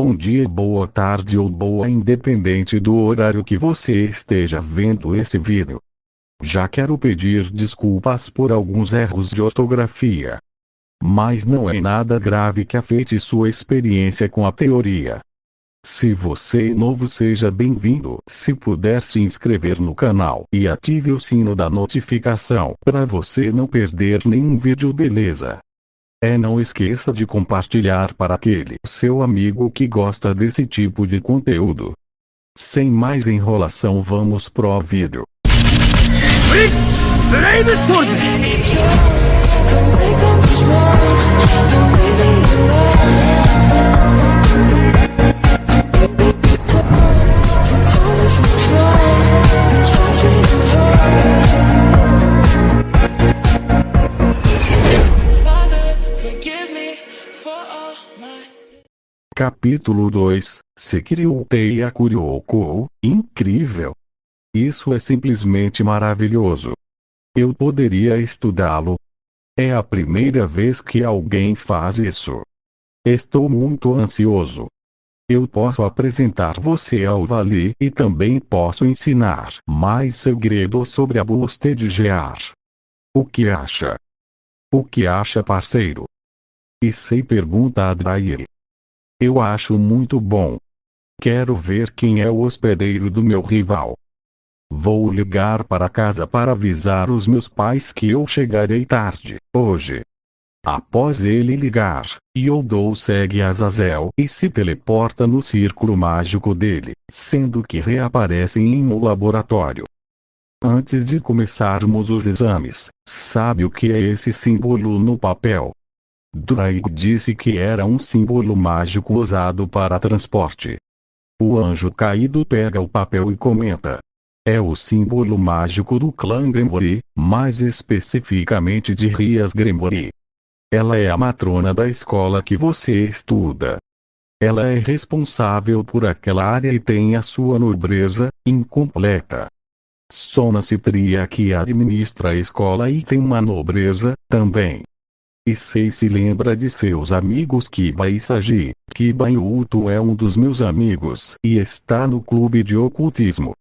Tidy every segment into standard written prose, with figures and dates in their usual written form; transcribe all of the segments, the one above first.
bom dia, boa tarde ou boa independente do horário que você esteja vendo esse vídeo. Já quero pedir desculpas por alguns erros de ortografia. Mas não é nada grave que afete sua experiência com a teoria. Se você é novo, seja bem-vindo. Se puder se inscrever no canal e ative o sino da notificação para você não perder nenhum vídeo, beleza? Não esqueça de compartilhar para aquele seu amigo que gosta desse tipo de conteúdo. Sem mais enrolação, vamos pro vídeo. Capítulo 2, Sekiryu Teiya Kuryoukou, incrível! Isso é simplesmente maravilhoso. Eu poderia estudá-lo. É a primeira vez que alguém faz isso. Estou muito ansioso. Eu posso apresentar você ao Vali e também posso ensinar mais segredos sobre a Bustedegear. O que acha? O que acha, parceiro? Issei pergunta a Drair. Eu acho muito bom. Quero ver quem é o hospedeiro do meu rival. Vou ligar para casa para avisar os meus pais que eu chegarei tarde, hoje. Após ele ligar, Youdou segue Azazel e se teleporta no círculo mágico dele, sendo que reaparece em um laboratório. Antes de começarmos os exames, sabe o que é esse símbolo no papel? Draig disse que era um símbolo mágico usado para transporte. O anjo caído pega o papel e comenta. É o símbolo mágico do clã Gremory, mais especificamente de Rias Gremory. Ela é a matrona da escola que você estuda. Ela é responsável por aquela área e tem a sua nobreza incompleta. Sona Citria que administra a escola e tem uma nobreza também. Issei se lembra de seus amigos Kiba e Sagi. Kiba Yuto é um dos meus amigos e está no clube de ocultismo.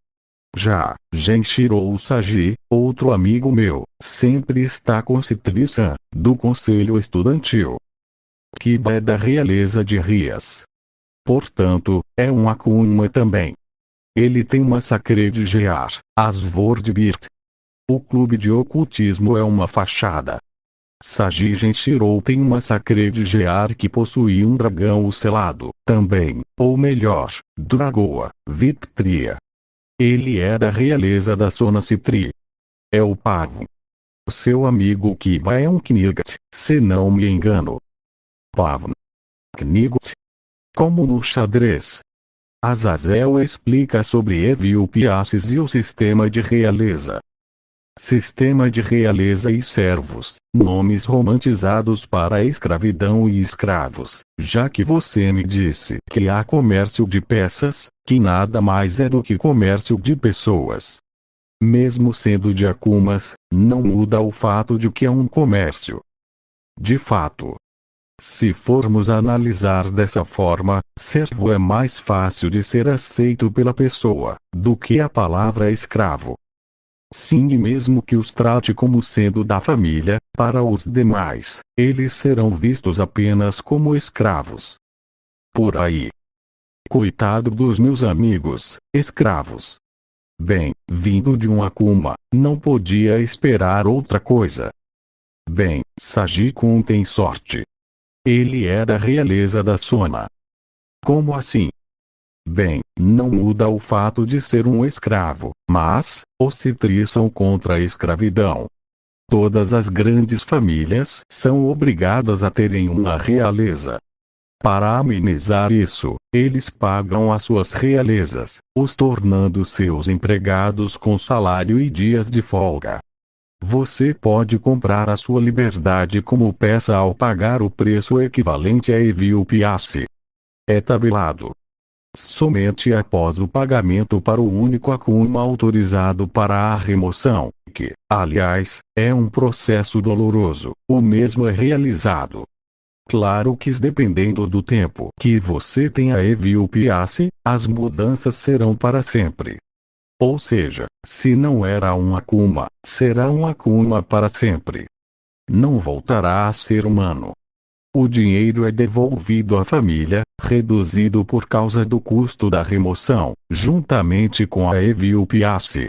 Já Genshiro Sagi, outro amigo meu, sempre está com Citri-san, do conselho estudantil. Kiba é da realeza de Rias. Portanto, é um Akuma também. Ele tem uma Sacred Gear, Asvordbirt. O clube de ocultismo é uma fachada. Sagi Genshiro tem uma Sacred Gear que possui um dragão selado, também, ou melhor, Dragoa, Victria. Ele é da realeza da Sona Citri. É o Pavo. Seu amigo Kiba é um Knigat, se não me engano. Pavo. Knigat. Como no xadrez. Azazel explica sobre Evil-Piaces e o sistema de realeza. Sistema de realeza e servos, nomes romantizados para a escravidão e escravos, já que você me disse que há comércio de peças, que nada mais é do que comércio de pessoas. Mesmo sendo de Akumas, não muda o fato de que é um comércio. De fato. Se formos analisar dessa forma, servo é mais fácil de ser aceito pela pessoa, do que a palavra escravo. Sim, e mesmo que os trate como sendo da família, para os demais, eles serão vistos apenas como escravos. Por aí. Coitado dos meus amigos, escravos. Bem, vindo de um Akuma, não podia esperar outra coisa. Bem, Sagi-kun tem sorte. Ele é da realeza da Sona. Como assim? Bem, não muda o fato de ser um escravo, mas, os Citri são contra a escravidão. Todas as grandes famílias são obrigadas a terem uma realeza. Para amenizar isso, eles pagam as suas realezas, os tornando seus empregados com salário e dias de folga. Você pode comprar a sua liberdade como peça ao pagar o preço equivalente a Evil-Piace. É tabelado. Somente após o pagamento para o único Akuma autorizado para a remoção, que, aliás, é um processo doloroso, o mesmo é realizado. Claro que dependendo do tempo que você tenha EVUPS, as mudanças serão para sempre. Ou seja, se não era um Akuma, será um Akuma para sempre. Não voltará a ser humano. O dinheiro é devolvido à família, reduzido por causa do custo da remoção, juntamente com a EVUPS.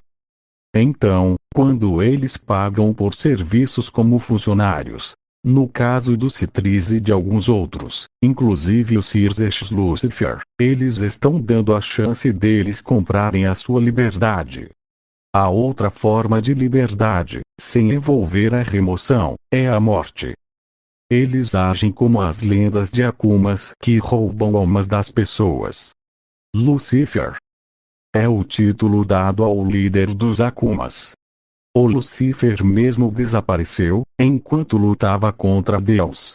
Então, quando eles pagam por serviços como funcionários, no caso do Citrix e de alguns outros, inclusive o Circe Lucifer, eles estão dando a chance deles comprarem a sua liberdade. A outra forma de liberdade, sem envolver a remoção, é a morte. Eles agem como as lendas de Akumas que roubam almas das pessoas. Lucifer é o título dado ao líder dos Akumas. O Lucifer mesmo desapareceu, enquanto lutava contra Deus.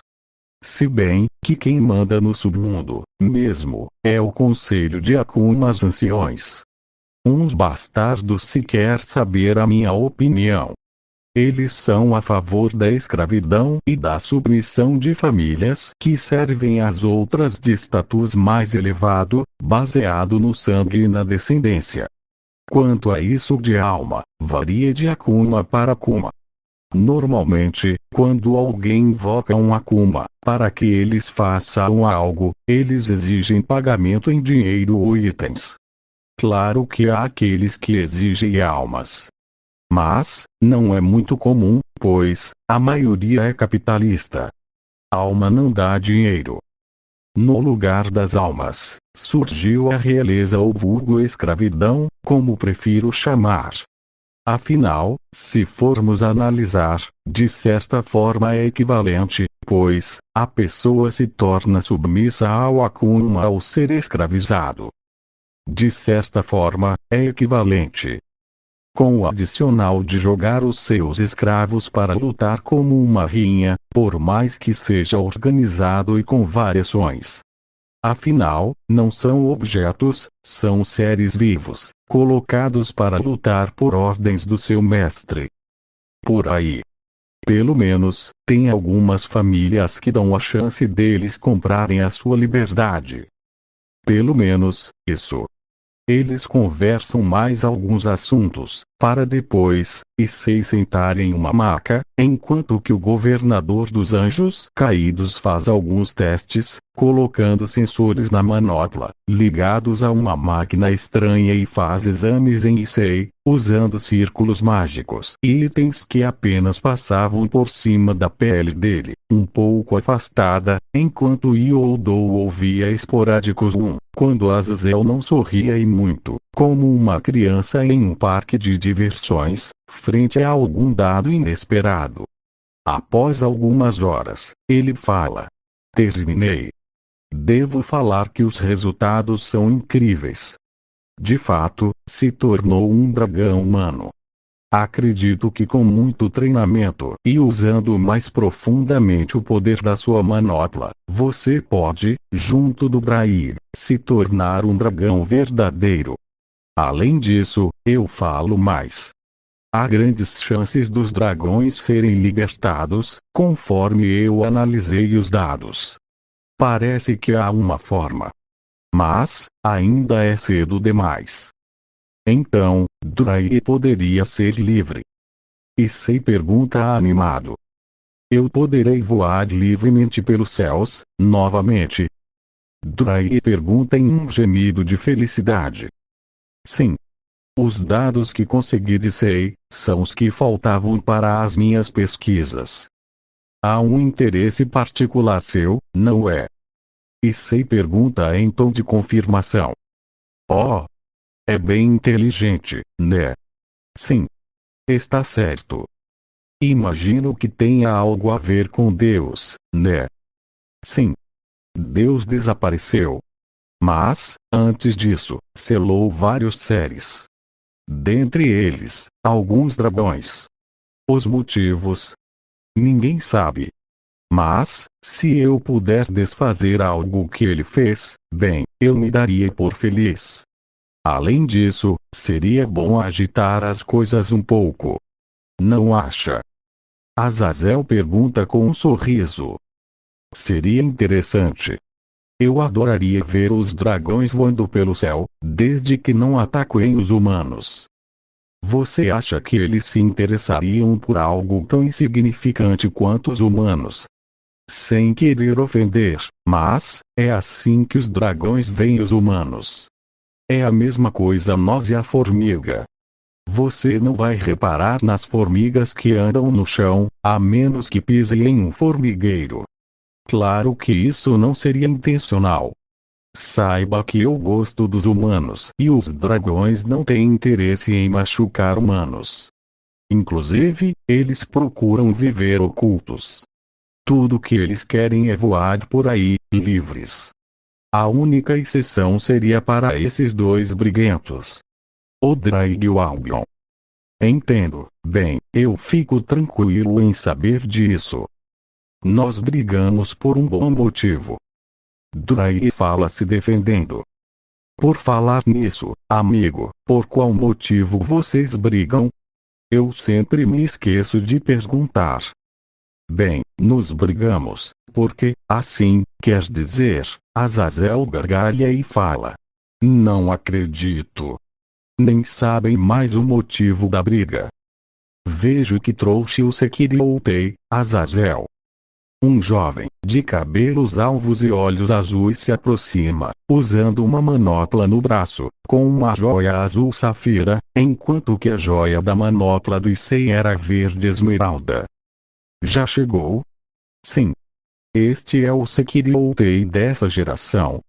Se bem que quem manda no submundo, mesmo, é o conselho de Akumas anciões. Uns bastardos sequer saber a minha opinião. Eles são a favor da escravidão e da submissão de famílias que servem às outras de status mais elevado, baseado no sangue e na descendência. Quanto a isso de alma, varia de Akuma para Akuma. Normalmente, quando alguém invoca um Akuma, para que eles façam algo, eles exigem pagamento em dinheiro ou itens. Claro que há aqueles que exigem almas. Mas, não é muito comum, pois, a maioria é capitalista. Alma não dá dinheiro. No lugar das almas, surgiu a realeza ou vulgo escravidão, como prefiro chamar. Afinal, se formos analisar, de certa forma é equivalente, pois, a pessoa se torna submissa ao Akuma ao ser escravizado. De certa forma, é equivalente. Com o adicional de jogar os seus escravos para lutar como uma rinha, por mais que seja organizado e com variações. Afinal, não são objetos, são seres vivos, colocados para lutar por ordens do seu mestre. Por aí. Pelo menos, tem algumas famílias que dão a chance deles comprarem a sua liberdade. Pelo menos, isso. Eles conversam mais alguns assuntos, para depois, e se sentarem em uma maca, enquanto que o governador dos anjos caídos faz alguns testes, colocando sensores na manopla, ligados a uma máquina estranha e faz exames em Issei, usando círculos mágicos e itens que apenas passavam por cima da pele dele, um pouco afastada, enquanto Yoldou ouvia esporádicos quando Azazel não sorria e muito, como uma criança em um parque de diversões, frente a algum dado inesperado. Após algumas horas, ele fala: terminei. Devo falar que os resultados são incríveis. De fato, se tornou um dragão humano. Acredito que com muito treinamento e usando mais profundamente o poder da sua manopla, você pode, junto do Brair, se tornar um dragão verdadeiro. Além disso, eu falo mais. Há grandes chances dos dragões serem libertados, conforme eu analisei os dados. Parece que há uma forma. Mas, ainda é cedo demais. Então, Drair poderia ser livre. Issei pergunta animado. Eu poderei voar livremente pelos céus, novamente? Drair pergunta em um gemido de felicidade. Sim. Os dados que consegui de Issei, são os que faltavam para as minhas pesquisas. Há um interesse particular seu, não é? Issei pergunta em tom de confirmação. Oh! É bem inteligente, né? Sim. Está certo. Imagino que tenha algo a ver com Deus, né? Sim. Deus desapareceu. Mas, antes disso, selou vários seres. Dentre eles, alguns dragões. Os motivos? Ninguém sabe. Mas, se eu puder desfazer algo que ele fez, bem, eu me daria por feliz. Além disso, seria bom agitar as coisas um pouco. Não acha? Azazel pergunta com um sorriso. Seria interessante. Eu adoraria ver os dragões voando pelo céu, desde que não ataquem os humanos. Você acha que eles se interessariam por algo tão insignificante quanto os humanos? Sem querer ofender, mas é assim que os dragões veem os humanos. É a mesma coisa nós e a formiga. Você não vai reparar nas formigas que andam no chão, a menos que pise em um formigueiro. Claro que isso não seria intencional. Saiba que eu gosto dos humanos e os dragões não têm interesse em machucar humanos. Inclusive, eles procuram viver ocultos. Tudo que eles querem é voar por aí, livres. A única exceção seria para esses dois briguentos. O Drake e o Albion. Entendo, bem, eu fico tranquilo em saber disso. Nós brigamos por um bom motivo. Drake fala se defendendo. Por falar nisso, amigo, por qual motivo vocês brigam? Eu sempre me esqueço de perguntar. Bem, nos brigamos, porque, assim, quer dizer, Azazel gargalha e fala. Não acredito. Nem sabem mais o motivo da briga. Vejo que trouxe o Sekiriotei, Azazel. Um jovem, de cabelos alvos e olhos azuis se aproxima, usando uma manopla no braço, com uma joia azul safira, enquanto que a joia da manopla do Issei era verde esmeralda. Já chegou? Sim. Este é o Sekiriotei dessa geração.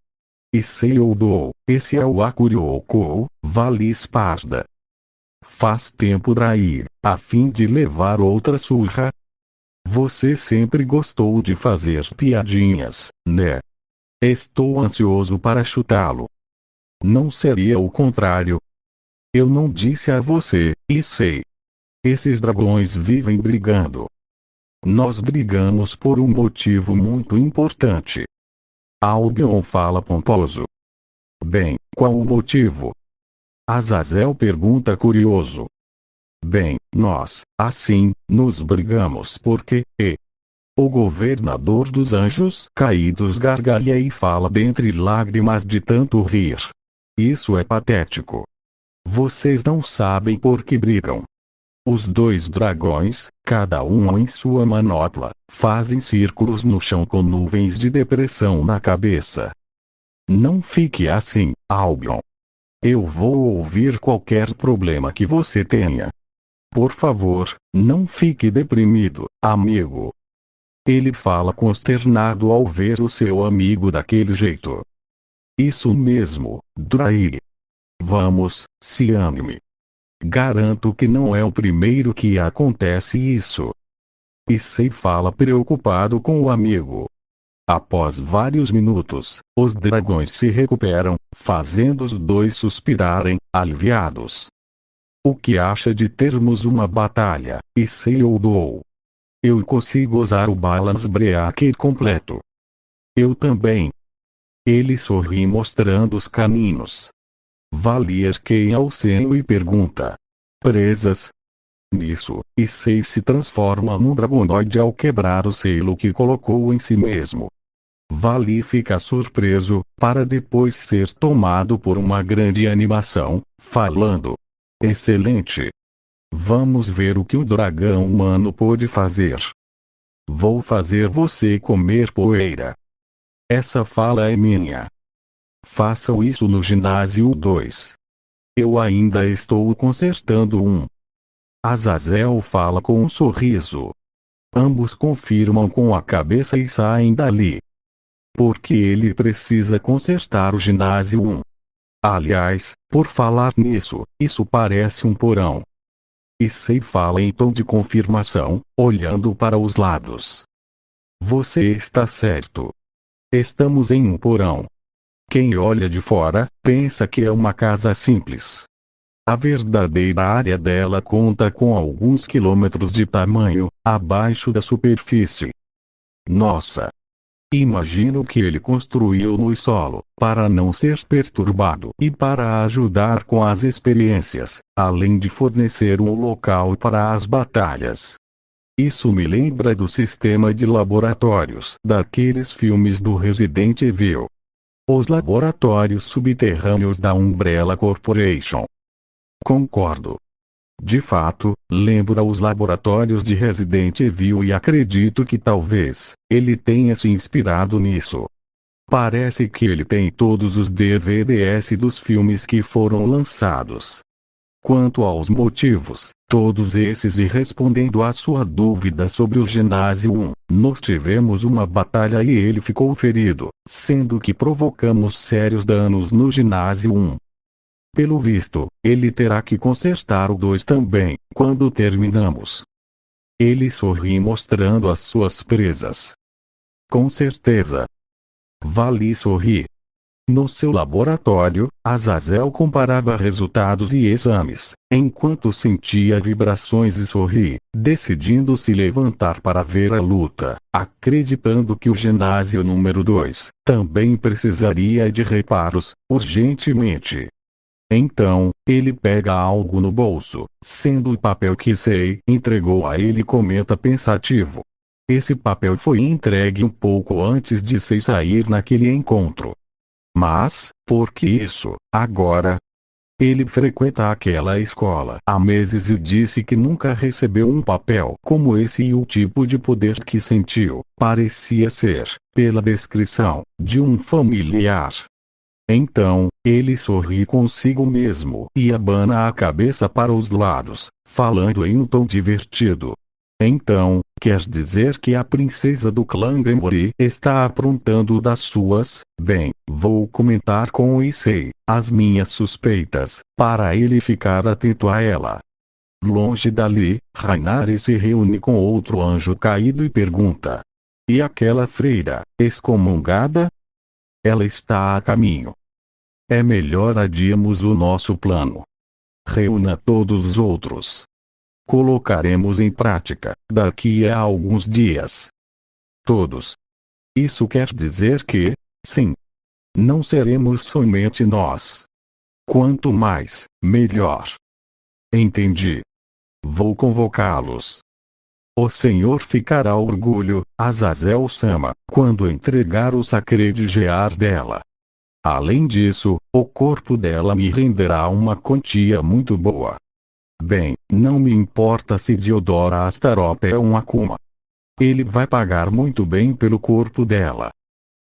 Issei Oudou, esse é o Akuryokou, Vale Esparda. Faz tempo Drair, a fim de levar outra surra. Você sempre gostou de fazer piadinhas, né? Estou ansioso para chutá-lo. Não seria o contrário? Eu não disse a você, Issei. Esses dragões vivem brigando. Nós brigamos por um motivo muito importante. Albion fala pomposo. Bem, qual o motivo? Azazel pergunta curioso. Bem, nós, assim, nos brigamos porque, o governador dos anjos caídos gargalha e fala dentre lágrimas de tanto rir. Isso é patético. Vocês não sabem por que brigam. Os dois dragões, cada um em sua manopla, fazem círculos no chão com nuvens de depressão na cabeça. Não fique assim, Albion. Eu vou ouvir qualquer problema que você tenha. Por favor, não fique deprimido, amigo. Ele fala consternado ao ver o seu amigo daquele jeito. Isso mesmo, Drair. Vamos, se anime. Garanto que não é o primeiro que acontece isso. Issei fala preocupado com o amigo. Após vários minutos, os dragões se recuperam, fazendo os dois suspirarem, aliviados. O que acha de termos uma batalha, Issei Oudou? Eu consigo usar o Balance Breaker completo. Eu também. Ele sorri mostrando os caninos. Valier queima o seno e pergunta. Presas? Nisso, Issei se transforma num dragonoide ao quebrar o selo que colocou em si mesmo. Vali fica surpreso, para depois ser tomado por uma grande animação, falando. Excelente! Vamos ver o que o dragão humano pôde fazer. Vou fazer você comer poeira. Essa fala é minha. Façam isso no ginásio 2. Eu ainda estou consertando um. Azazel fala com um sorriso. Ambos confirmam com a cabeça e saem dali. Porque ele precisa consertar o ginásio 1. Aliás, por falar nisso, isso parece um porão. Issei fala em tom de confirmação, olhando para os lados. Você está certo. Estamos em um porão. Quem olha de fora, pensa que é uma casa simples. A verdadeira área dela conta com alguns quilômetros de tamanho, abaixo da superfície. Nossa! Imagino que ele construiu no solo, para não ser perturbado e para ajudar com as experiências, além de fornecer um local para as batalhas. Isso me lembra do sistema de laboratórios daqueles filmes do Resident Evil. Os laboratórios subterrâneos da Umbrella Corporation. Concordo. De fato, lembra os laboratórios de Resident Evil e acredito que talvez ele tenha se inspirado nisso. Parece que ele tem todos os DVDs dos filmes que foram lançados. Quanto aos motivos, todos esses, e respondendo à sua dúvida sobre o Ginásio 1, nós tivemos uma batalha e ele ficou ferido, sendo que provocamos sérios danos no Ginásio 1. Pelo visto, ele terá que consertar o 2 também, quando terminamos. Ele sorri mostrando as suas presas. Com certeza. Vale sorrir. No seu laboratório, Azazel comparava resultados e exames, enquanto sentia vibrações e sorri, decidindo se levantar para ver a luta, acreditando que o ginásio número 2 também precisaria de reparos, urgentemente. Então, ele pega algo no bolso, sendo o papel que Sei entregou a ele, e comenta pensativo. Esse papel foi entregue um pouco antes de Sei sair naquele encontro. Mas, por que isso, agora? Ele frequenta aquela escola há meses e disse que nunca recebeu um papel como esse, e o tipo de poder que sentiu parecia ser, pela descrição, de um familiar. Então, ele sorri consigo mesmo e abana a cabeça para os lados, falando em um tom divertido. Então, quer dizer que a princesa do clã Gremory está aprontando das suas? Bem, vou comentar com Issei as minhas suspeitas, para ele ficar atento a ela. Longe dali, Rainari se reúne com outro anjo caído e pergunta: e aquela freira, excomungada? Ela está a caminho. É melhor adiarmos o nosso plano. Reúna todos os outros. Colocaremos em prática, daqui a alguns dias. Todos. Isso quer dizer que, sim, não seremos somente nós. Quanto mais, melhor. Entendi. Vou convocá-los. O Senhor ficará orgulho, Azazel-sama, quando entregar o sacredigear dela. Além disso, o corpo dela me renderá uma quantia muito boa. Bem, não me importa se Diodora Astaroth é um Akuma. Ele vai pagar muito bem pelo corpo dela.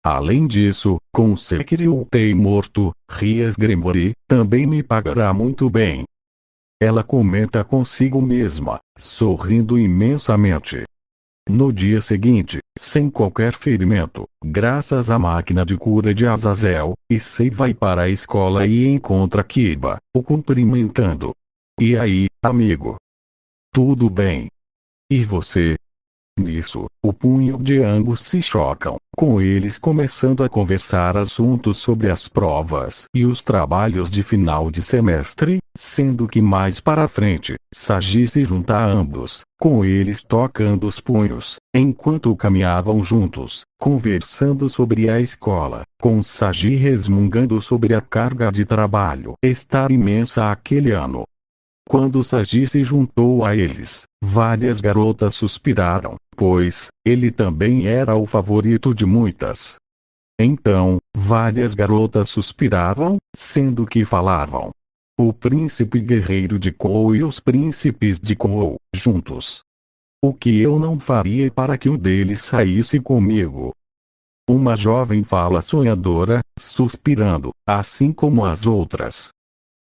Além disso, com Sekiryu-tei morto, Rias Gremory também me pagará muito bem. Ela comenta consigo mesma, sorrindo imensamente. No dia seguinte, sem qualquer ferimento, graças à máquina de cura de Azazel, Issei vai para a escola e encontra Kiba, o cumprimentando. E aí, amigo? Tudo bem? E você? Nisso, o punho de ambos se chocam, com eles começando a conversar assuntos sobre as provas e os trabalhos de final de semestre, sendo que mais para frente, Sagi se junta a ambos, com eles tocando os punhos, enquanto caminhavam juntos, conversando sobre a escola, com Sagi resmungando sobre a carga de trabalho estar imensa aquele ano. Quando Sagi se juntou a eles, várias garotas suspiraram, pois ele também era o favorito de muitas. Então, várias garotas suspiravam, sendo que falavam: o príncipe guerreiro de Kou e os príncipes de Kou, juntos. O que eu não faria para que um deles saísse comigo? Uma jovem fala sonhadora, suspirando, assim como as outras.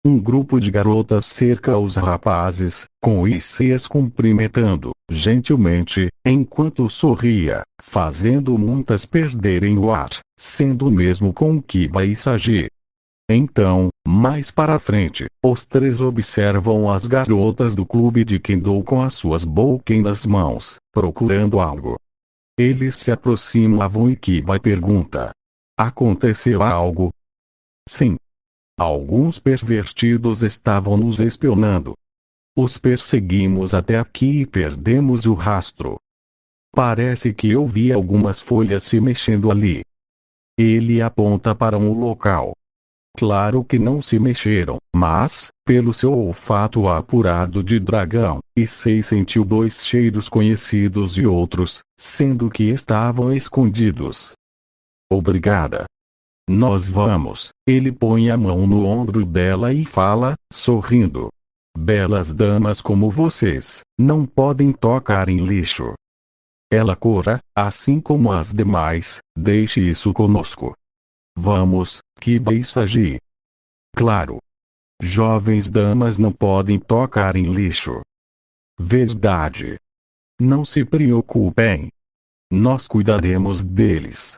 Um grupo de garotas cerca os rapazes, com Issei as cumprimentando, gentilmente, enquanto sorria, fazendo muitas perderem o ar, sendo o mesmo com Kiba e Sagi. Então, mais para frente, os três observam as garotas do clube de Kendo com as suas Bouken nas mãos, procurando algo. Eles se aproximavam e Kiba pergunta: aconteceu algo? Sim. Alguns pervertidos estavam nos espionando. Os perseguimos até aqui e perdemos o rastro. Parece que eu vi algumas folhas se mexendo ali. Ele aponta para um local. Claro que não se mexeram, mas, pelo seu olfato apurado de dragão, Issei sentiu dois cheiros conhecidos e outros, sendo que estavam escondidos. Obrigada. Nós vamos. Ele põe a mão no ombro dela e fala, sorrindo. Belas damas como vocês, não podem tocar em lixo. Ela cora, assim como as demais, deixe isso conosco. Vamos, Kiba e Sagi. Claro. Jovens damas não podem tocar em lixo. Verdade. Não se preocupem. Nós cuidaremos deles.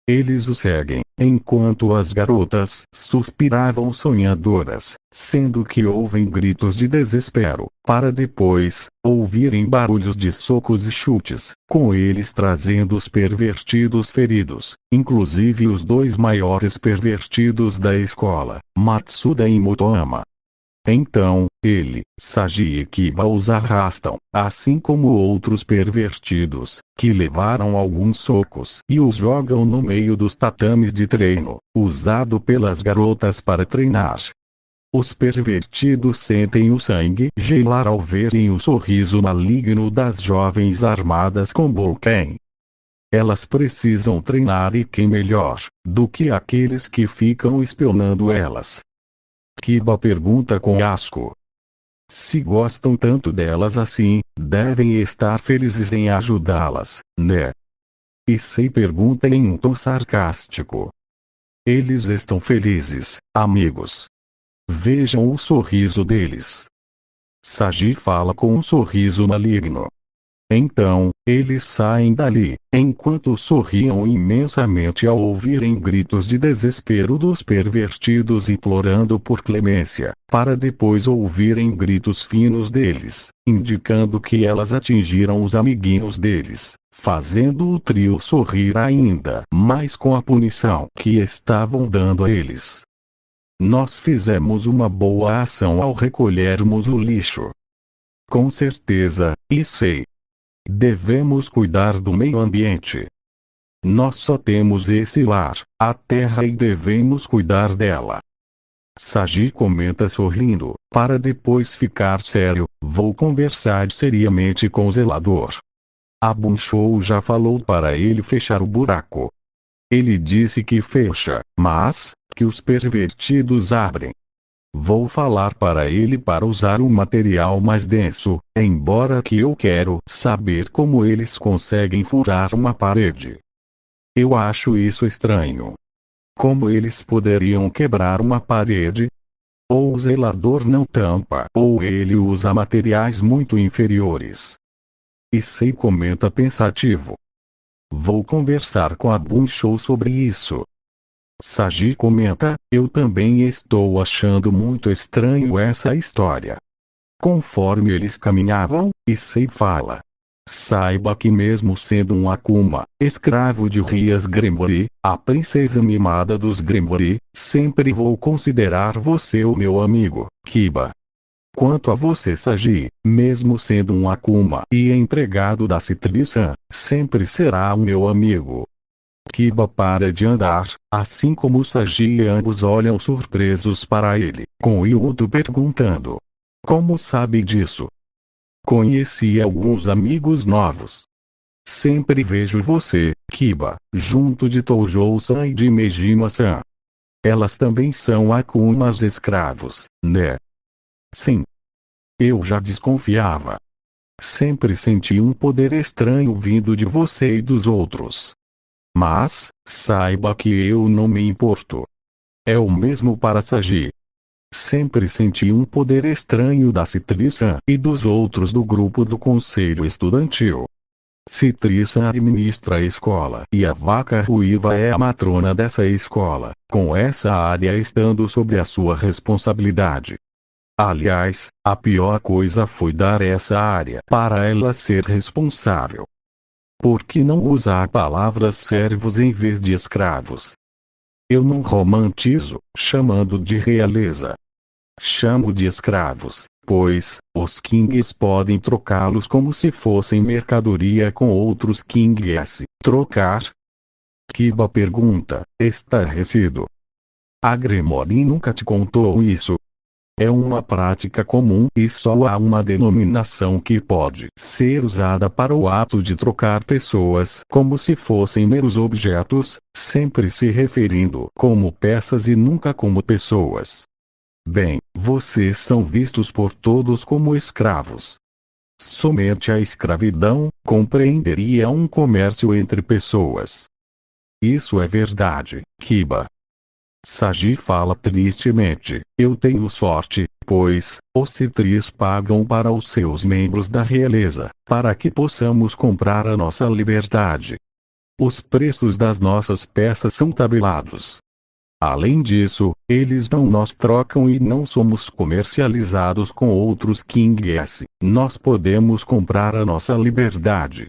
Eles o seguem, enquanto as garotas suspiravam sonhadoras, sendo que ouvem gritos de desespero, para depois ouvirem barulhos de socos e chutes, com eles trazendo os pervertidos feridos, inclusive os dois maiores pervertidos da escola, Matsuda e Motoama. Então, ele, Sagi e Kiba os arrastam, assim como outros pervertidos, que levaram alguns socos e os jogam no meio dos tatames de treino, usado pelas garotas para treinar. Os pervertidos sentem o sangue gelar ao verem o sorriso maligno das jovens armadas com Bouken. Elas precisam treinar e quem melhor, do que aqueles que ficam espionando elas. Kiba pergunta com asco. Se gostam tanto delas assim, devem estar felizes em ajudá-las, né? Issei pergunta em um tom sarcástico. Eles estão felizes, amigos. Vejam o sorriso deles. Sagi fala com um sorriso maligno. Então, eles saem dali, enquanto sorriam imensamente ao ouvirem gritos de desespero dos pervertidos implorando por clemência, para depois ouvirem gritos finos deles, indicando que elas atingiram os amiguinhos deles, fazendo o trio sorrir ainda mais com a punição que estavam dando a eles. Nós fizemos uma boa ação ao recolhermos o lixo. Com certeza, Issei. Devemos cuidar do meio ambiente. Nós só temos esse lar, a terra e devemos cuidar dela. Sagi comenta sorrindo, para depois ficar sério, vou conversar seriamente com o zelador. A Bunchou já falou para ele fechar o buraco. Ele disse que fecha, mas, que os pervertidos abrem. Vou falar para ele para usar um material mais denso, embora que eu quero saber como eles conseguem furar uma parede. Eu acho isso estranho. Como eles poderiam quebrar uma parede? Ou o zelador não tampa, ou ele usa materiais muito inferiores. Issei comenta pensativo. Vou conversar com a Bunchou sobre isso. Sagi comenta, eu também estou achando muito estranho essa história. Conforme eles caminhavam, Issei fala. Saiba que mesmo sendo um Akuma, escravo de Rias Gremory, a princesa mimada dos Gremory, sempre vou considerar você o meu amigo, Kiba. Quanto a você Sagi, mesmo sendo um Akuma e empregado da Citri-san, sempre será o meu amigo. Kiba para de andar, assim como Sagi e ambos olham surpresos para ele, com Yuto perguntando. Como sabe disso? Conheci alguns amigos novos. Sempre vejo você, Kiba, junto de Toujou-san e de Mejima-san. Elas também são Akumas escravos, né? Sim. Eu já desconfiava. Sempre senti um poder estranho vindo de você e dos outros. Mas, saiba que eu não me importo. É o mesmo para Sagi. Sempre senti um poder estranho da Citri-san e dos outros do grupo do conselho estudantil. Citri-san administra a escola e a vaca ruiva é a matrona dessa escola, com essa área estando sob a sua responsabilidade. Aliás, a pior coisa foi dar essa área para ela ser responsável. Por que não usar palavras servos em vez de escravos? Eu não romantizo, chamando de realeza. Chamo de escravos, pois, os kings podem trocá-los como se fossem mercadoria com outros kings. Trocar? Kiba pergunta, estarrecido. A Gremory nunca te contou isso. É uma prática comum e só há uma denominação que pode ser usada para o ato de trocar pessoas como se fossem meros objetos, sempre se referindo como peças e nunca como pessoas. Bem, vocês são vistos por todos como escravos. Somente a escravidão compreenderia um comércio entre pessoas. Isso é verdade, Kiba. Sagi fala tristemente. Eu tenho sorte, pois os citris pagam para os seus membros da realeza, para que possamos comprar a nossa liberdade. Os preços das nossas peças são tabelados. Além disso, eles não nos trocam e não somos comercializados com outros King S. Nós podemos comprar a nossa liberdade.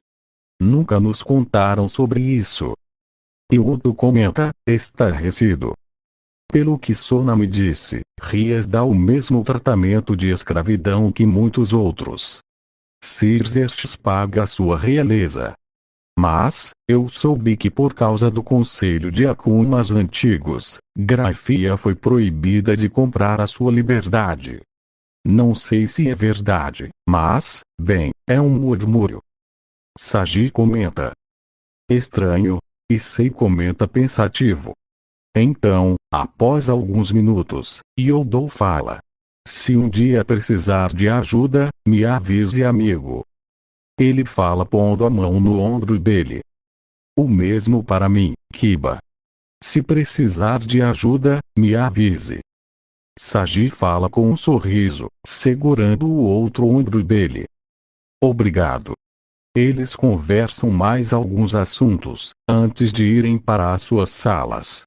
Nunca nos contaram sobre isso. E Udo comenta, estarrecido. Pelo que Sona me disse, Rias dá o mesmo tratamento de escravidão que muitos outros. Xerxes paga a sua realeza. Mas, eu soube que por causa do conselho de Akumas antigos, Grafia foi proibida de comprar a sua liberdade. Não sei se é verdade, mas, bem, é um murmúrio. Sagi comenta. Estranho. E Sei comenta pensativo. Então, após alguns minutos, Yodou fala. Se um dia precisar de ajuda, me avise, amigo. Ele fala pondo a mão no ombro dele. O mesmo para mim, Kiba. Se precisar de ajuda, me avise. Sagi fala com um sorriso, segurando o outro ombro dele. Obrigado. Eles conversam mais alguns assuntos, antes de irem para as suas salas.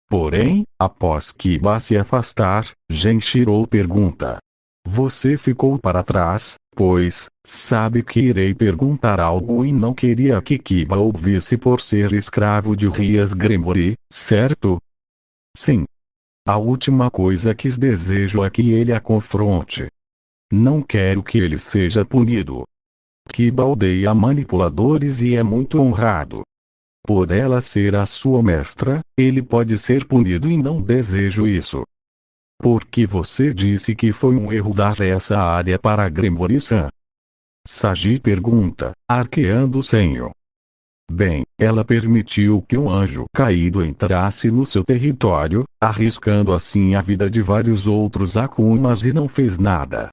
Porém, após Kiba se afastar, Genshiro pergunta. Você ficou para trás, pois, sabe que irei perguntar algo e não queria que Kiba ouvisse por ser escravo de Rias Gremory, certo? Sim. A última coisa que desejo é que ele a confronte. Não quero que ele seja punido. Kiba odeia manipuladores e é muito honrado. Por ela ser a sua mestra, ele pode ser punido e não desejo isso. Porque você disse que foi um erro dar essa área para Gremory-san? Sagi pergunta, arqueando o senho. Bem, ela permitiu que um anjo caído entrasse no seu território, arriscando assim a vida de vários outros Akumas e não fez nada.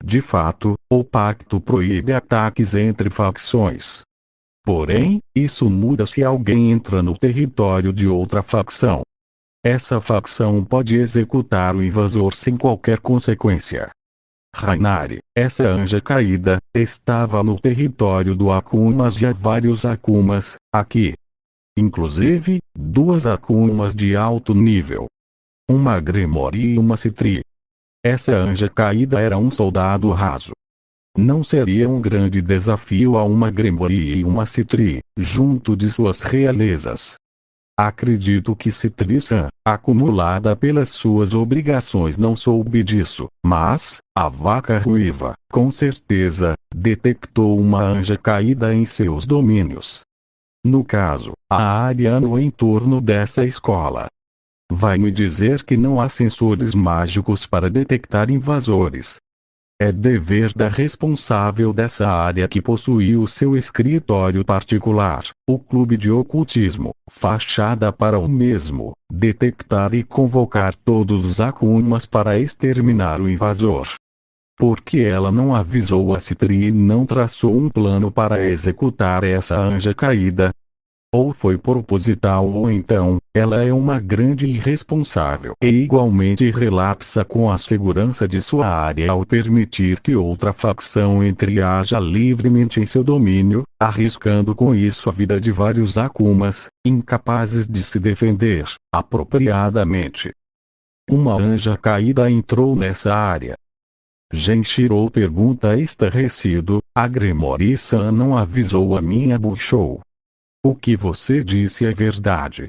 De fato, o pacto proíbe ataques entre facções. Porém, isso muda se alguém entra no território de outra facção. Essa facção pode executar o invasor sem qualquer consequência. Rainari, essa anja caída, estava no território do Akumas e há vários Akumas, aqui. Inclusive, 2 Akumas de alto nível. Uma Gremory e uma Citri. Essa anja caída era um soldado raso. Não seria um grande desafio a uma Gremory e uma Citri, junto de suas realezas. Acredito que Citri-san, acumulada pelas suas obrigações, não soube disso, mas, a vaca ruiva, com certeza, detectou uma anja caída em seus domínios. No caso, a área no entorno dessa escola. Vai me dizer que não há sensores mágicos para detectar invasores. É dever da responsável dessa área que possui o seu escritório particular, o clube de ocultismo, fachada para o mesmo, detectar e convocar todos os Akumas para exterminar o invasor. Porque ela não avisou a Citri e não traçou um plano para executar essa anja caída? Ou foi proposital ou então, ela é uma grande irresponsável e igualmente relapsa com a segurança de sua área ao permitir que outra facção entre e haja livremente em seu domínio, arriscando com isso a vida de vários Akumas, incapazes de se defender, apropriadamente. Uma anja caída entrou nessa área. Genshiro pergunta estarrecido, a Gremory-san não avisou a minha Bushou. O que você disse é verdade.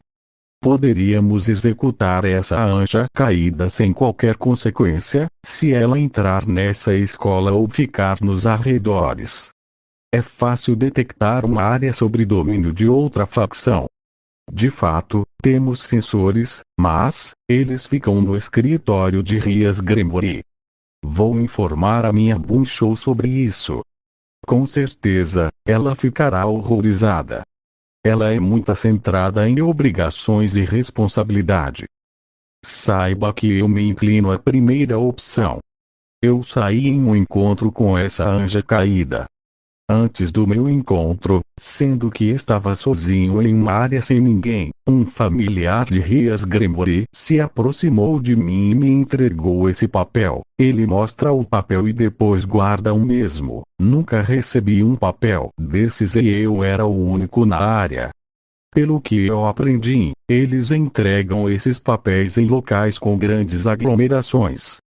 Poderíamos executar essa anja caída sem qualquer consequência, se ela entrar nessa escola ou ficar nos arredores. É fácil detectar uma área sob domínio de outra facção. De fato, Temos sensores, mas eles ficam no escritório de Rias Gremory. Vou informar a minha Bunchou sobre isso. Com certeza, ela ficará horrorizada. Ela é muito centrada em obrigações e responsabilidade. Saiba que eu me inclino à primeira opção. Eu saí em um encontro com essa anja caída. Antes do meu encontro, sendo que estava sozinho em uma área sem ninguém, um familiar de Rias Gremory se aproximou de mim e me entregou esse papel. Ele mostra o papel e depois guarda o mesmo. Nunca recebi um papel desses e eu era o único na área. Pelo que eu aprendi, eles entregam esses papéis em locais com grandes aglomerações.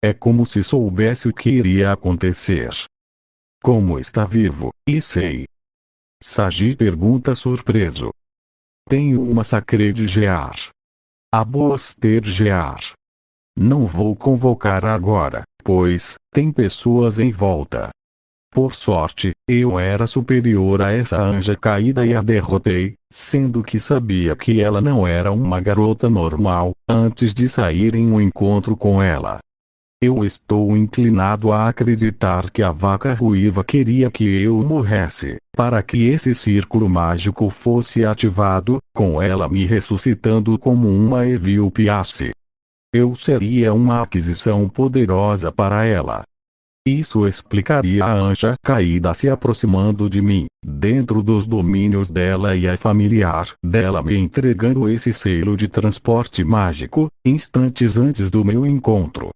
É como se soubesse o que iria acontecer. Como está vivo, e sei. Sagi pergunta surpreso. Tenho uma sacré de gear. A boster gear. Não vou convocar agora, pois, tem pessoas em volta. Por sorte, eu era superior a essa anja caída e a derrotei, sendo que sabia que ela não era uma garota normal, antes de sair em um encontro com ela. Eu estou inclinado a acreditar que a vaca ruiva queria que eu morresse, para que esse círculo mágico fosse ativado, com ela me ressuscitando como uma Evilpiace. Eu seria uma aquisição poderosa para ela. Isso explicaria a anja caída se aproximando de mim, dentro dos domínios dela e a familiar dela me entregando esse selo de transporte mágico, instantes antes do meu encontro.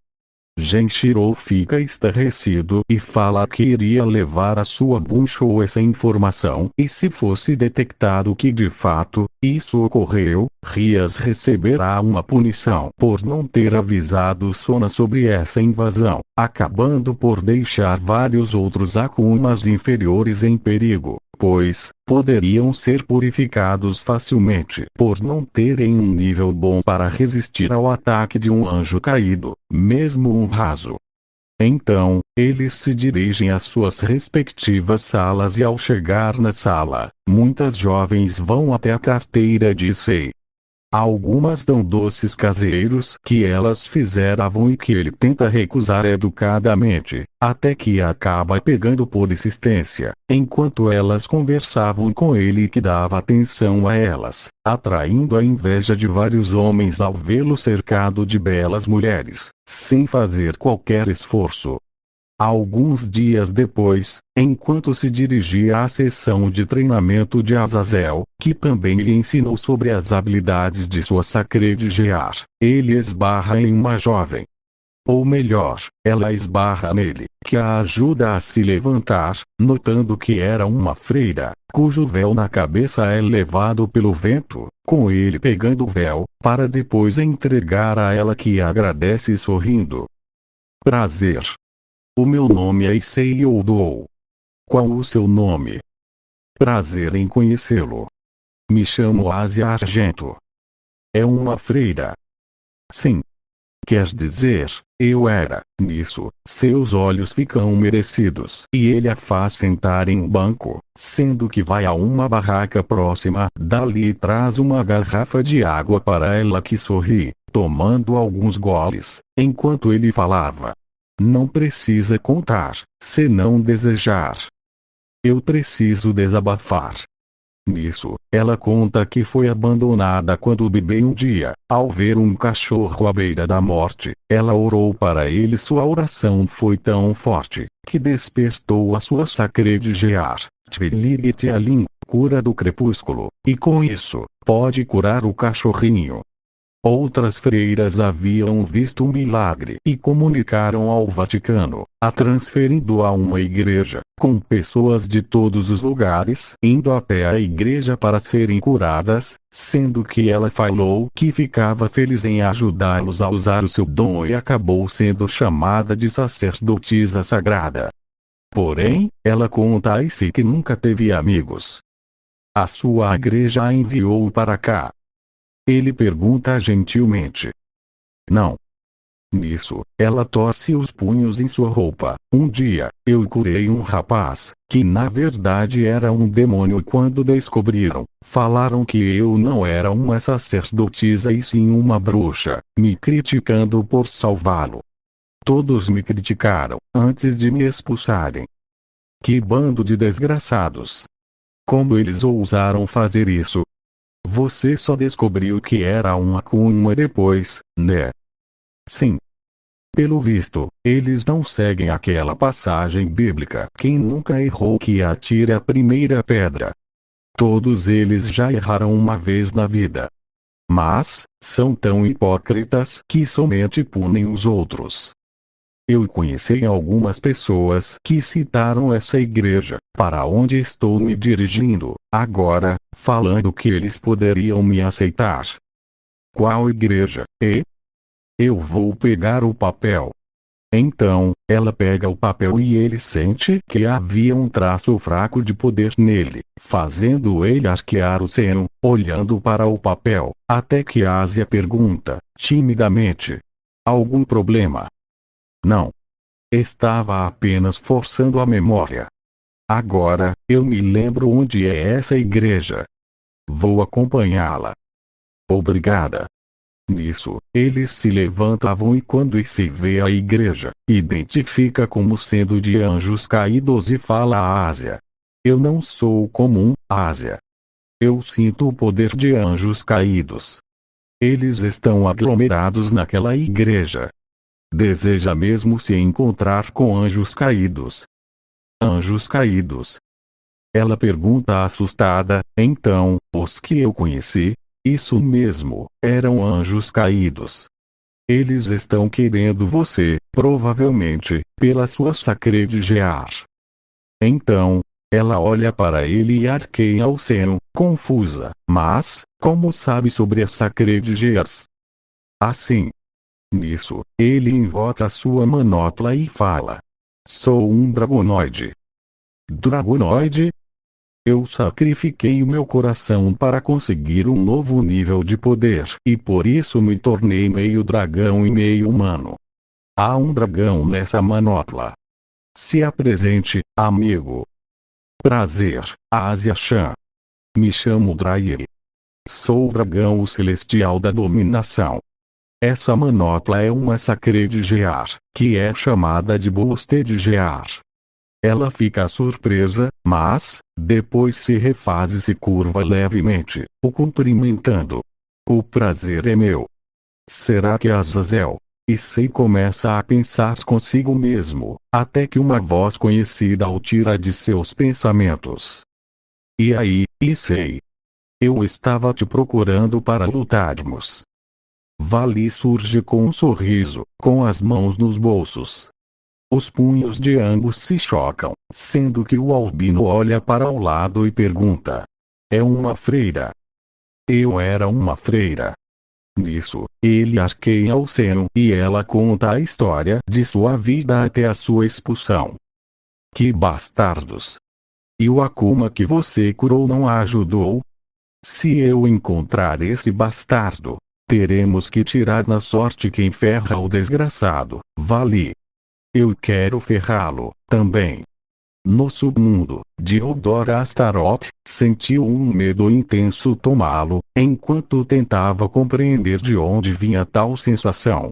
Genshiro fica estarrecido e fala que iria levar a sua Bunchou essa informação e se fosse detectado que de fato, isso ocorreu, Rias receberá uma punição por não ter avisado Sona sobre essa invasão, acabando por deixar vários outros Akumas inferiores em perigo, pois poderiam ser purificados facilmente por não terem um nível bom para resistir ao ataque de um anjo caído, mesmo um raso. Então, eles se dirigem às suas respectivas salas e ao chegar na sala, muitas jovens vão até a carteira de Issei. Algumas dão doces caseiros que elas fizeram e que ele tenta recusar educadamente, até que acaba pegando por insistência, enquanto elas conversavam com ele que dava atenção a elas, atraindo a inveja de vários homens ao vê-lo cercado de belas mulheres, sem fazer qualquer esforço. Alguns dias depois, enquanto se dirigia à sessão de treinamento de Azazel, que também lhe ensinou sobre as habilidades de sua sacré de gear, ele esbarra em uma jovem. Ou melhor, ela esbarra nele, que a ajuda a se levantar, notando que era uma freira, cujo véu na cabeça é levado pelo vento, com ele pegando o véu, para depois entregar a ela que agradece sorrindo. Prazer. O meu nome é Issei Oudou. Qual o seu nome? Prazer em conhecê-lo. Me chamo Ásia Argento. É uma freira? Sim. Quer dizer, eu era. Nisso, seus olhos ficam umedecidos e ele a faz sentar em um banco, sendo que vai a uma barraca próxima, dali traz uma garrafa de água para ela que sorri, tomando alguns goles, enquanto ele falava. Não precisa contar, se não desejar. Eu preciso desabafar. Nisso, ela conta que foi abandonada quando bebê um dia, ao ver um cachorro à beira da morte, ela orou para ele. Sua oração foi tão forte, que despertou a sua sacré de gear, Tviliritialin, cura do crepúsculo, e com isso, pode curar o cachorrinho. Outras freiras haviam visto um milagre e comunicaram ao Vaticano, a transferindo a uma igreja, com pessoas de todos os lugares indo até a igreja para serem curadas, sendo que ela falou que ficava feliz em ajudá-los a usar o seu dom e acabou sendo chamada de sacerdotisa sagrada. Porém, ela conta a Issei que nunca teve amigos. A sua igreja a enviou para cá. Ele pergunta gentilmente. Não. Nisso, ela torce os punhos em sua roupa. Um dia, eu curei um rapaz, que na verdade era um demônio. Quando descobriram, falaram que eu não era uma sacerdotisa e sim uma bruxa, me criticando por salvá-lo. Todos me criticaram, antes de me expulsarem. Que bando de desgraçados! Como eles ousaram fazer isso? Você só descobriu que era uma Akuma depois, né? Sim. Pelo visto, eles não seguem aquela passagem bíblica. Quem nunca errou que atire a primeira pedra. Todos eles já erraram uma vez na vida. Mas, são tão hipócritas que somente punem os outros. Eu conheci algumas pessoas que citaram essa igreja, para onde estou me dirigindo, agora, falando que eles poderiam me aceitar. Qual igreja, e? Eu vou pegar o papel. Então, ela pega o papel e ele sente que havia um traço fraco de poder nele, fazendo ele arquear o seno, olhando para o papel, até que Ásia pergunta, timidamente: algum problema? Não. Estava apenas forçando a memória. Agora, eu me lembro onde é essa igreja. Vou acompanhá-la. Obrigada. Nisso, eles se levantavam e quando se vê a igreja, identifica como sendo de anjos caídos e fala a Ásia: eu não sou comum, Ásia. Eu sinto o poder de anjos caídos. Eles estão aglomerados naquela igreja. Deseja mesmo se encontrar com anjos caídos. Anjos caídos? Ela pergunta assustada. Então, os que eu conheci? Isso mesmo, eram anjos caídos. Eles estão querendo você, provavelmente, pela sua Sacred Gear. Então, ela olha para ele e arqueia o seno, confusa. Mas, como sabe sobre as Sacred Gears? Assim. Nisso, ele invoca sua manopla e fala: sou um dragonoide. Dragonoide? Eu sacrifiquei o meu coração para conseguir um novo nível de poder e por isso me tornei meio dragão e meio humano. Há um dragão nessa manopla. Se apresente, amigo. Prazer, Ásia Chan. Me chamo Draye. Sou o dragão celestial da dominação. Essa manopla é uma Sacred Gear, que é chamada de Boosted Gear. Ela fica surpresa, mas, depois se refaz e se curva levemente, o cumprimentando. O prazer é meu. Será que Azazel? E Sei começa a pensar consigo mesmo, até que uma voz conhecida o tira de seus pensamentos. E aí, Sei? Eu estava te procurando para lutarmos. Vali surge com um sorriso, com as mãos nos bolsos. Os punhos de ambos se chocam, sendo que o albino olha para o lado e pergunta: é uma freira? Eu era uma freira. Nisso, ele arqueia o seno e ela conta a história de sua vida até a sua expulsão. Que bastardos! E o Akuma que você curou não a ajudou? Se eu encontrar esse bastardo, teremos que tirar na sorte quem ferra o desgraçado, Vali. Eu quero ferrá-lo, também. No submundo, Diodor Astaroth sentiu um medo intenso tomá-lo, enquanto tentava compreender de onde vinha tal sensação.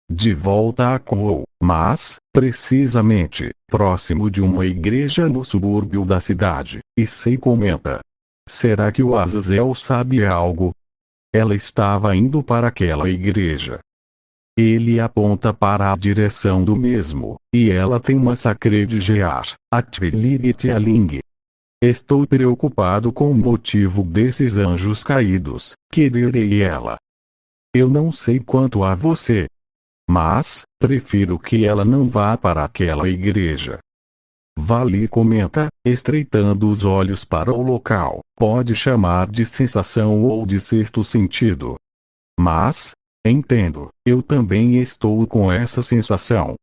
De volta a Kou, mas, precisamente, próximo de uma igreja no subúrbio da cidade, Sei comenta: será que o Azazel sabe algo? Ela estava indo para aquela igreja. Ele aponta para a direção do mesmo, e ela tem uma Sacred Gear, a Tvilirith Aling. Estou preocupado com o motivo desses anjos caídos, quererei ela. Eu não sei quanto a você, mas, prefiro que ela não vá para aquela igreja. Vali comenta, estreitando os olhos para o local, pode chamar de sensação ou de sexto sentido. Mas, entendo, eu também estou com essa sensação.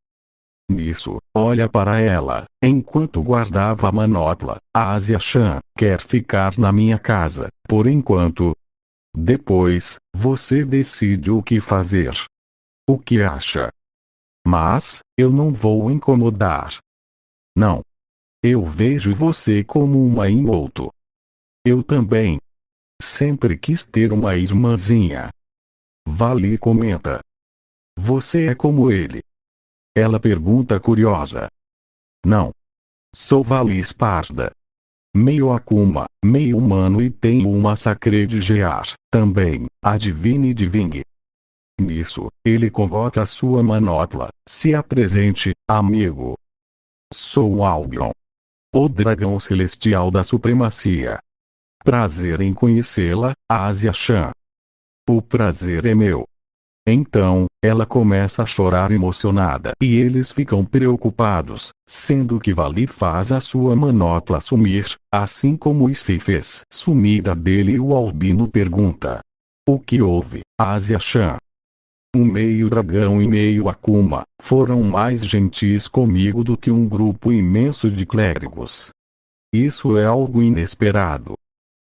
Nisso, olha para ela, enquanto guardava a manopla. Ásia Chan quer ficar na minha casa, por enquanto. Depois, você decide o que fazer. O que acha? Mas, eu não vou incomodar. Não. Eu vejo você como uma imoto. Eu também. Sempre quis ter uma irmãzinha. Vali comenta. Você é como ele? Ela pergunta curiosa. Não. Sou Vali Esparda. Meio Akuma, meio humano e tenho uma Sacre de Gear, também, adivine Diving. Nisso, ele convoca sua manopla. Se apresente, amigo. Sou Albion. O dragão celestial da supremacia. Prazer em conhecê-la, Asia Chan. O prazer é meu. Então, ela começa a chorar emocionada e eles ficam preocupados, sendo que Vali faz a sua manopla sumir, assim como Issei fez sumir a dele e o albino pergunta. O que houve, Asia-chan? Um meio dragão e meio Akuma foram mais gentis comigo do que um grupo imenso de clérigos. Isso é algo inesperado.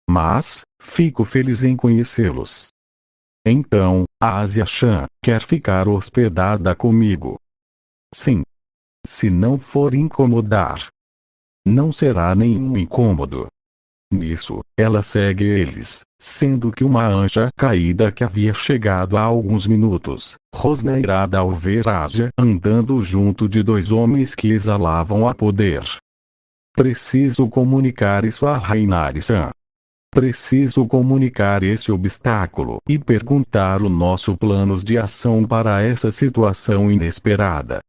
Mas, fico feliz em conhecê-los. Então, a Asia-chan quer ficar hospedada comigo. Sim. Se não for incomodar. Não será nenhum incômodo. Nisso, ela segue eles, sendo que uma anja caída que havia chegado há alguns minutos, rosna irada ao ver Asia andando junto de dois homens que exalavam a poder. Preciso comunicar isso a Rainari-san. Preciso comunicar esse obstáculo e perguntar o nosso planos de ação para essa situação inesperada.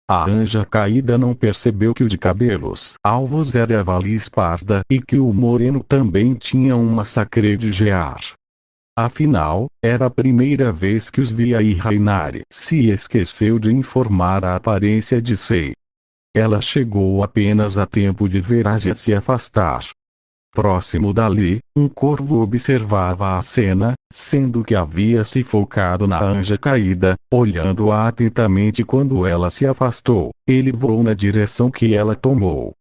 A anja caída não percebeu que o de cabelos alvos era Vali Esparda e que o moreno também tinha uma Sacre de Gear. Afinal, era a primeira vez que os via e Rainari se esqueceu de informar a aparência de Sei. Ela chegou apenas a tempo de ver Asia se afastar. Próximo dali, um corvo observava a cena, sendo que havia se focado na anja caída, olhando-a atentamente quando ela se afastou. Ele voou na direção que ela tomou.